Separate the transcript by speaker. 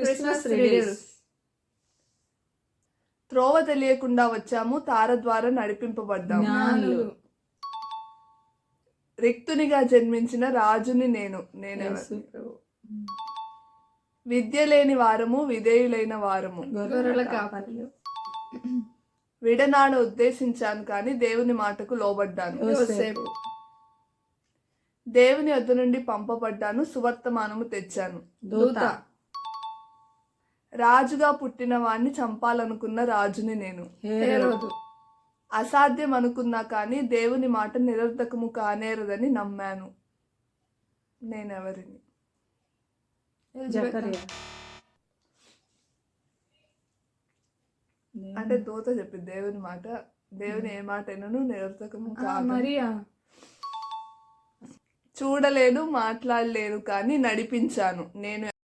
Speaker 1: Christmas readers.
Speaker 2: త్రోవ తెలియకుండా వచ్చాము, తార ద్వారా నడిపింపబడ్డాము.
Speaker 1: జ్ఞానులు.
Speaker 2: రిక్తునిగా జన్మించిన రాజుని నేనెవరు. విద్య లేని వారము, విధేయులైన వారము.
Speaker 1: గొర్రెల కాపరులు.
Speaker 2: విడనాడ ఉద్దేశించాను కానీ దేవుని మాటకు లోబడ్డాను.
Speaker 1: యోసేపు.
Speaker 2: దేవుని వద్ద నుండి పంపబడ్డాను, సువర్తమానము తెచ్చాను.
Speaker 1: దూత.
Speaker 2: రాజుగా పుట్టిన వాణ్ణి చంపాలనుకున్న రాజుని నేను.
Speaker 1: హేరోదు.
Speaker 2: అసాధ్యం అనుకున్నా కానీ దేవుని మాట నిరర్ధకము కానేరదని నమ్మాను. నేనెవరిని.
Speaker 1: జకరియా.
Speaker 2: అంటే దూత చెప్పి దేవుని మాట, దేవుని ఏ మాట అయినను నిరర్ధకము కాదు.
Speaker 1: మరియా.
Speaker 2: చూడలేను, మాట్లాడలేను కానీ నడిపించాను. నేను